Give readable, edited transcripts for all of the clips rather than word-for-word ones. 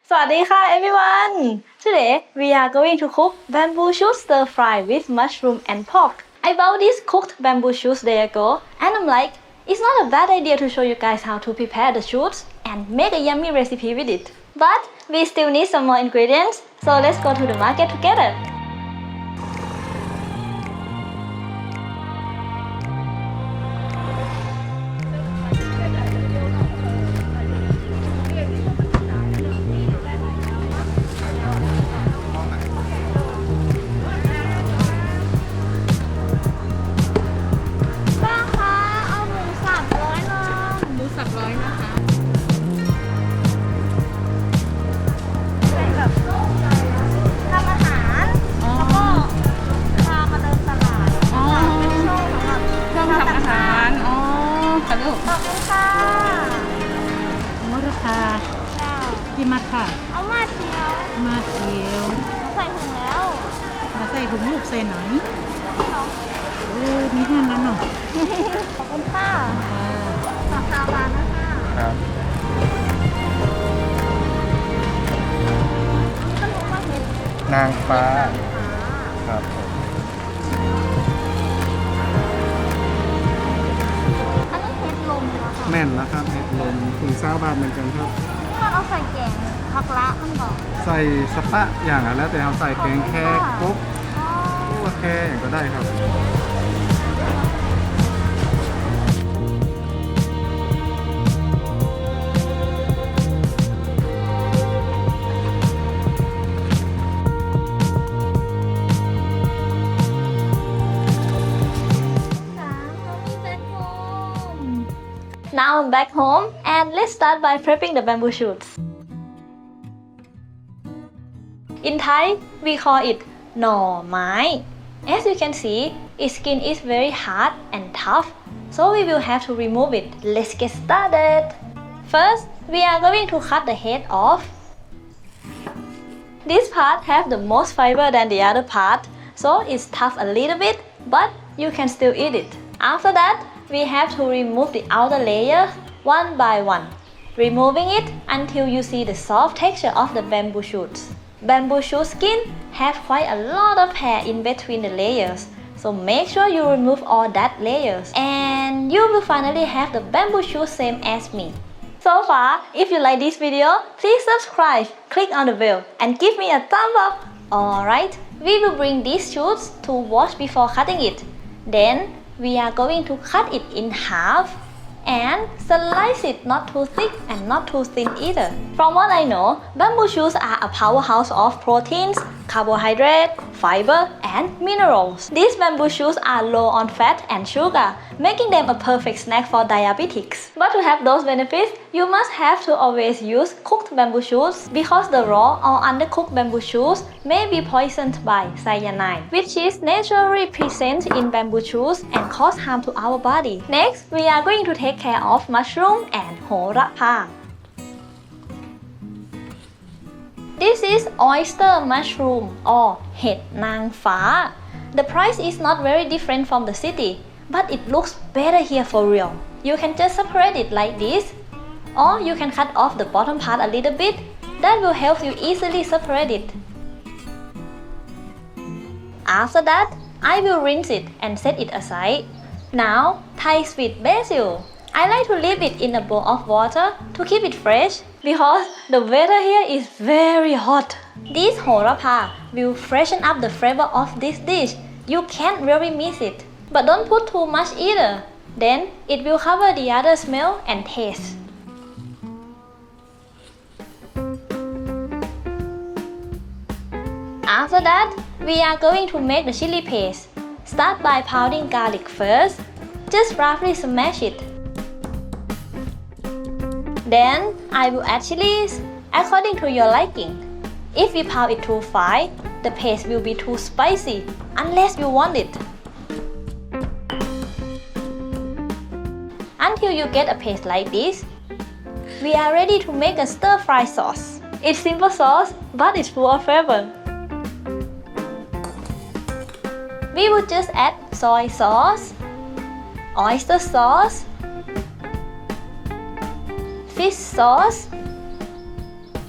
Swadika everyone! Today we are going to cook bamboo shoot stir fry with mushroom and pork. I bought this cooked bamboo shoots day ago and I'm like, it's not a bad idea to show you guys how to prepare the shoots and make a yummy recipe with it. But we still need some more ingredients, so let's go to the market together.กี่มัดค่ะเอามาเดียว มัดเดียว ใส่ถุงแล้ว มาใส่ถุงลูกเซนหน่อยมีแค่นั้นเนาะ ขอบคุณค่ะฝากตามมานะคะ ครับ ขนมมาเห็ด นางฟ้าครับผม อันนี้เห็ดลมเหรอคะ แม่นแล้วครับเห็ดลมถึงเศร้าบาทเหมือนกันครับ มันเอาใส่แกงผักละมันบอก ใส่สปะอย่างอ่ะแล้วแต่เราใส่แกงแค่กุ๊บ อ๋อ โอเคอย่างก็ได้ครับ Now I'm back home and let's start by prepping the bamboo shoots. In Thai, we call it หน่อไม้ As you can see, its skin is very hard and tough, so we will have to remove it. Let's get started. First, we are going to cut the head off. This part have the most fiber than the other part, so it's tough a little bit, but you can still eat it. After that, we have to remove the outer layer one by one, removing it until you see the soft texture of the bamboo shoots. Bamboo shoot skin have quite a lot of hair in between the layers, so make sure you remove all that layers and you will finally have the bamboo shoot same as me. So far, if you like this video, please subscribe, click on the bell and give me a thumbs up. Alright, we will bring these shoots to wash before cutting it. Then, we are going to cut it in half and slice it not too thick and not too thin either. From what I know, bamboo shoots are a powerhouse of proteins, carbohydrate, fiber, and minerals. These bamboo shoots are low on fat and sugar, making them a perfect snack for diabetics. But to have those benefits, you must have to always use cooked bamboo shoots because the raw or undercooked bamboo shoots may be poisoned by cyanide, which is naturally present in bamboo shoots and cause harm to our body. Next, we are going to take care of mushroom and โหระพา This is oyster mushroom or เห็ดนางฟ้า The price is not very different from the city, but it looks better here for real. You can just separate it like this, or you can cut off the bottom part a little bit. That will help you easily separate it. After that, I will rinse it and set it aside. Now, Thai sweet basil. I like to leave it in a bowl of water to keep it fresh because the weather here is very hot. This โหระพา will freshen up the flavor of this dish. You can't really miss it. But don't put too much either. Then it will cover the other smell and taste. After that, we are going to make the chili paste. Start by pounding garlic first. Just roughly smash it. Then I will add chilies according to your liking. If we pound it too fine, the paste will be too spicy unless you want it. Until you get a paste like this, we are ready to make a stir-fry sauce. It's simple sauce, but it's full of flavor. We will just add soy sauce, oyster sauce, fish sauce,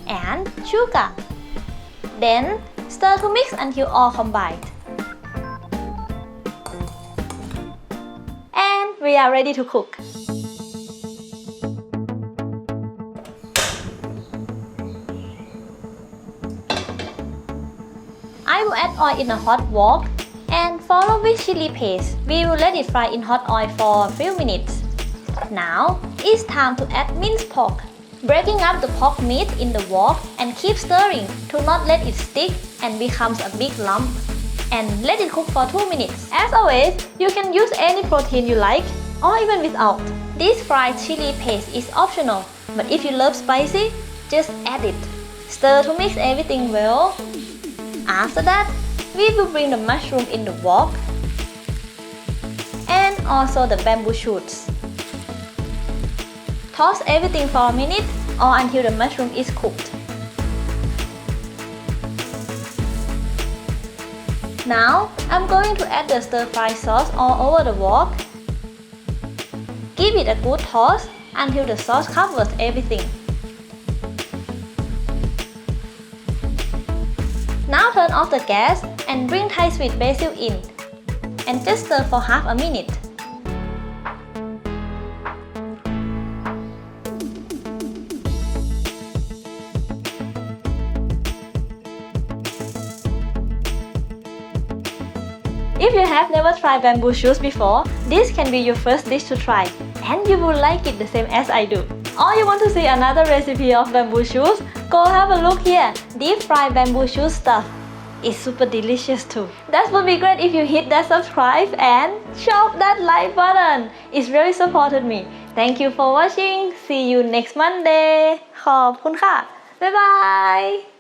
and sugar. Then stir to mix until all combined. And we are ready to cook. I will add oil in a hot wok and follow with chili paste. We will let it fry in hot oil for a few minutes. Now it's time to add minced pork. Breaking up the pork meat in the wok and keep stirring to not let it stick and becomes a big lump. And let it cook for 2 minutes. As always, you can use any protein you like or even without. This fried chili paste is optional, but if you love spicy, just add it. Stir to mix everything well. After that, we will bring the mushroom in the wok and also the bamboo shoots. Toss everything for a minute or until the mushroom is cooked. Now, I'm going to add the stir-fry sauce all over the wok. Give it a good toss until the sauce covers everything. Now turn off the gas and bring Thai sweet basil in and just stir for half a minute. If you have never tried bamboo shoots before, this can be your first dish to try and you will like it the same as I do. Or you want to see another recipe of bamboo shoots? Go have a look here. Deep fried bamboo shoot stuff is super delicious too. That would be great if you hit that subscribe and chop that like button. It's really supported me. Thank you for watching. See you next Monday. ขอบคุณค่ะ บ๊ายบาย